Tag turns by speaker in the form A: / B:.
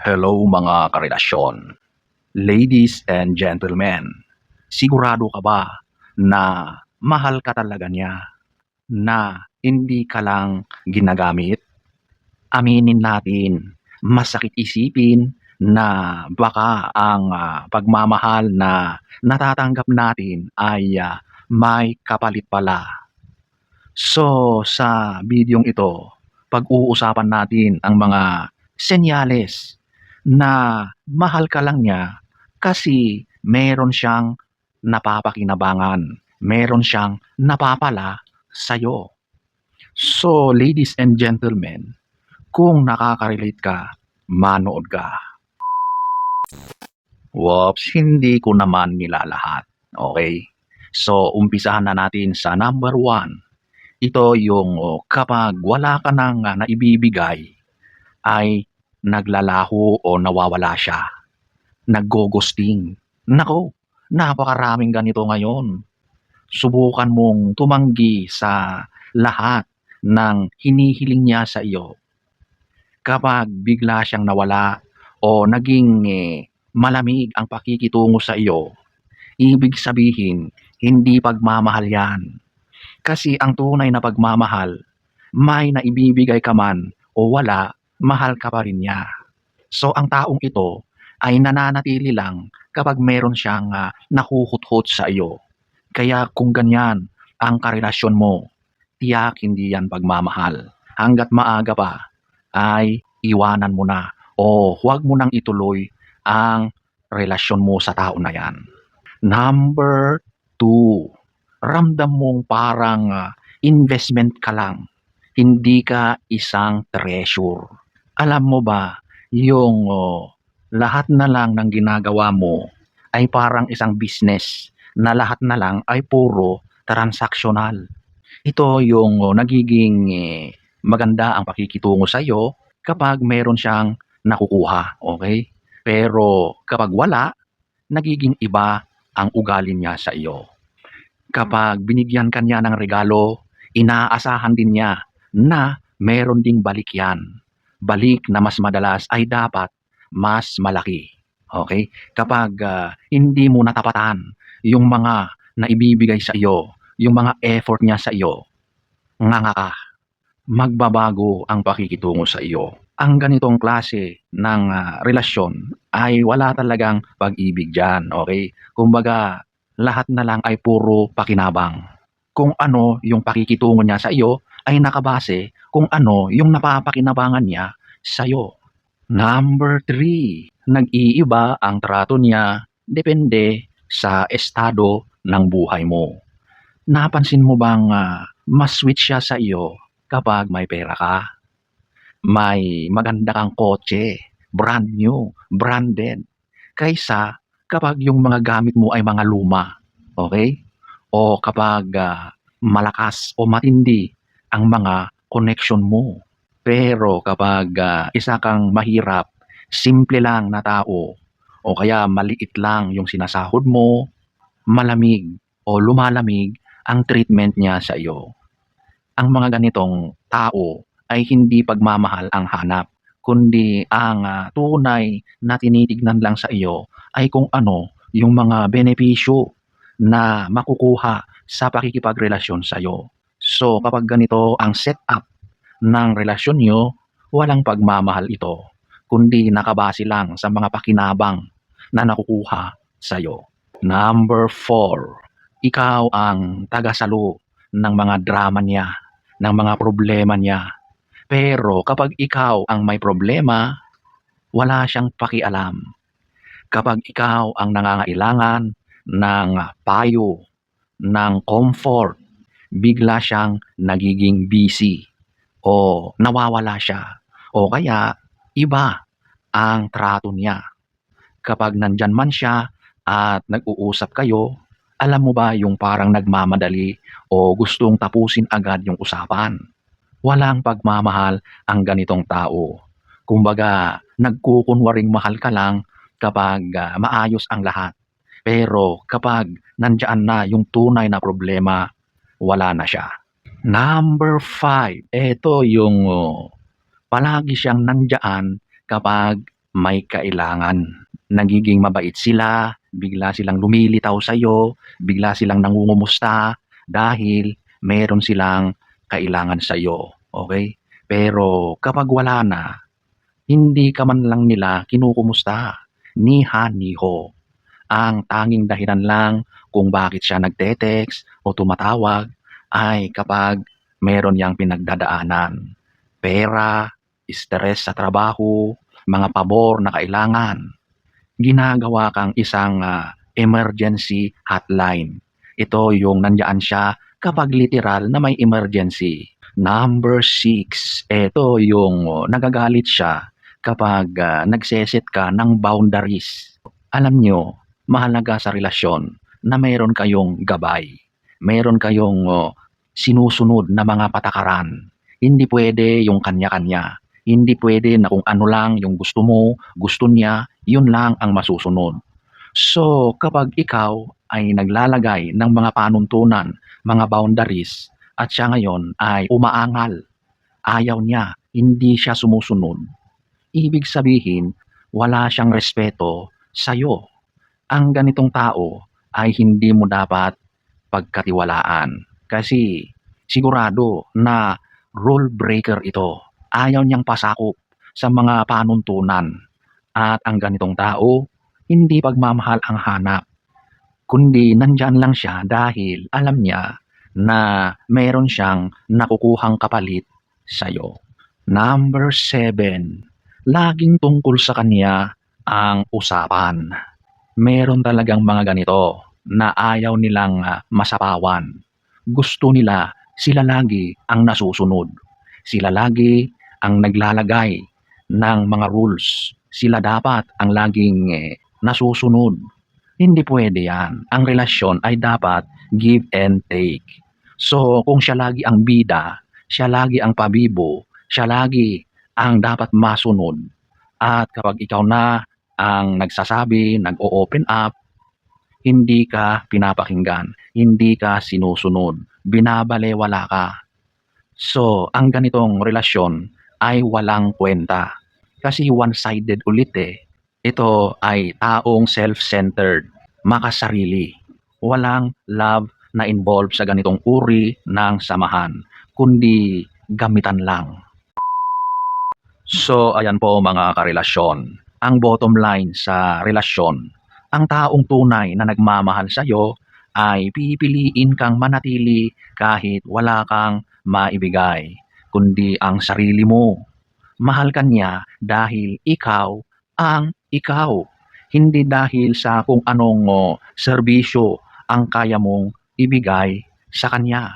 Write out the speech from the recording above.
A: Hello mga karelasyon, ladies and gentlemen. Sigurado ka ba na mahal ka talaga niya, na hindi ka lang ginagamit? Aminin natin, masakit isipin na baka ang pagmamahal na natatanggap natin ay may kapalit pala. So sa bidyong ito, pag-uusapan natin ang mga senyales na mahal ka lang niya kasi meron siyang napapakinabangan, meron siyang napapala sa'yo. So ladies and gentlemen, kung nakaka-relate ka, manood ka. Whoops, hindi ko naman nilalahat. Okay? So umpisahan na natin sa number 1. Ito yung kapag wala ka ng naibibigay ay naglalaho o nawawala siya, naggo-ghosting. Naku, napakaraming ganito ngayon. Subukan mong tumanggi sa lahat ng hinihiling niya sa iyo. Kapag bigla siyang nawala o naging malamig ang pakikitungo sa iyo, ibig sabihin, hindi pagmamahal yan. Kasi ang tunay na pagmamahal, may naibibigay ka man o wala, mahal ka pa rin niya. So ang taong ito ay nananatili lang kapag meron siyang nahuhuthot sa iyo. Kaya kung ganyan ang karelasyon mo, tiyak hindi yan pagmamahal. Hanggat maaga pa ay iwanan mo na o huwag mo nang ituloy ang relasyon mo sa tao na yan. Number 2, ramdam mong parang investment ka lang, hindi ka isang treasure. Alam mo ba, yung lahat na lang ng ginagawa mo ay parang isang business na lahat na lang ay puro transactional. Ito yung nagiging maganda ang pakikitungo sa iyo kapag meron siyang nakukuha, okay? Pero kapag wala, nagiging iba ang ugali niya sa iyo. Kapag binigyan ka niya ng regalo, inaasahan din niya na meron ding balik yan. Balik na mas madalas ay dapat mas malaki. Okay? Kapag hindi mo natapatan yung mga naibibigay sa iyo, yung mga effort niya sa iyo, nga ka, magbabago ang pakikitungo sa iyo. Ang ganitong klase ng relasyon ay wala talagang pag-ibig dyan. Okay? Kumbaga, lahat na lang ay puro pakinabang. Kung ano yung pakikitungo niya sa iyo ay nakabase kung ano yung napapakinabangan niya sa iyo. Number 3, nag-iiba ang trato niya depende sa estado ng buhay mo. Napansin mo bang mas sweet siya sa iyo kapag may pera ka? May maganda kang kotse, brand new, branded, kaysa kapag yung mga gamit mo ay mga luma, okay? O kapag malakas o matindi ang mga connection mo. Pero kapag isa kang mahirap, simple lang na tao, o kaya maliit lang yung sinasahod mo, malamig o lumalamig ang treatment niya sa iyo. Ang mga ganitong tao ay hindi pagmamahal ang hanap, kundi ang tunay na tinitignan lang sa iyo ay kung ano yung mga benepisyo na makukuha sa pakikipagrelasyon sa iyo. So kapag ganito ang setup ng relasyon nyo, walang pagmamahal ito, kundi nakabase lang sa mga pakinabang na nakukuha sa iyo. Number 4, ikaw ang tagasalo ng mga drama niya, ng mga problema niya. Pero kapag ikaw ang may problema, wala siyang pakialam. Kapag ikaw ang nangangailangan ng payo, ng comfort, bigla siyang nagiging busy o nawawala siya o kaya iba ang trato niya. Kapag nandyan man siya at nag-uusap kayo, alam mo ba yung parang nagmamadali o gustong tapusin agad yung usapan? Walang pagmamahal ang ganitong tao. Kumbaga, nagkukunwaring mahal ka lang kapag maayos ang lahat. Pero kapag nandyan na yung tunay na problema, wala na siya. Number 5, ito yung palagi siyang nandyan kapag may kailangan. Nagiging mabait sila, bigla silang lumilitaw sa'yo, bigla silang nangungumusta dahil meron silang kailangan sa'yo, okey? Pero kapag wala na, hindi ka man lang nila kinukumusta, ni ha ni ho. Ang tanging dahilan lang kung bakit siya nagte-text o tumatawag ay kapag meron yang pinagdadaanan. Pera, stress sa trabaho, mga pabor na kailangan. Ginagawa kang isang emergency hotline. Ito yung nandyan siya kapag literal na may emergency. Number 6, ito yung nagagalit siya kapag nagse-set ka ng boundaries. Alam nyo, mahalaga sa relasyon na meron kayong gabay, meron kayong sinusunod na mga patakaran. Hindi pwede yung kanya-kanya. Hindi pwede na kung ano lang yung gusto mo, gusto niya, yun lang ang masusunod. So, kapag ikaw ay naglalagay ng mga panuntunan, mga boundaries, at siya ngayon ay umaangal, ayaw niya, hindi siya sumusunod, ibig sabihin, wala siyang respeto sa'yo. Ang ganitong tao ay hindi mo dapat pagkatiwalaan kasi sigurado na rule breaker ito. Ayaw niyang pasakop sa mga panuntunan at ang ganitong tao, hindi pagmamahal ang hanap, kundi nandyan lang siya dahil alam niya na meron siyang nakukuhang kapalit sa'yo. Number 7, laging tungkol sa kanya ang usapan. Meron talagang mga ganito na ayaw nilang masapawan. Gusto nila sila lagi ang nasusunod. Sila lagi ang naglalagay ng mga rules. Sila dapat ang laging nasusunod. Hindi pwede yan. Ang relasyon ay dapat give and take. So kung siya lagi ang bida, siya lagi ang pabibo, siya lagi ang dapat masunod. At kapag ikaw na ang nagsasabi, nag-o-open up, hindi ka pinapakinggan, hindi ka sinusunod, binabalewala ka. So, ang ganitong relasyon ay walang kwenta. Kasi one-sided ulit eh. Ito ay taong self-centered, makasarili. Walang love na involved sa ganitong uri ng samahan, kundi gamitan lang. So, ayan po mga karelasyon. Ang bottom line sa relasyon, ang taong tunay na nagmamahal sa iyo ay pipiliin kang manatili kahit wala kang maibigay, kundi ang sarili mo. Mahal ka niya dahil ikaw ang ikaw, hindi dahil sa kung anong serbisyo ang kaya mong ibigay sa kanya.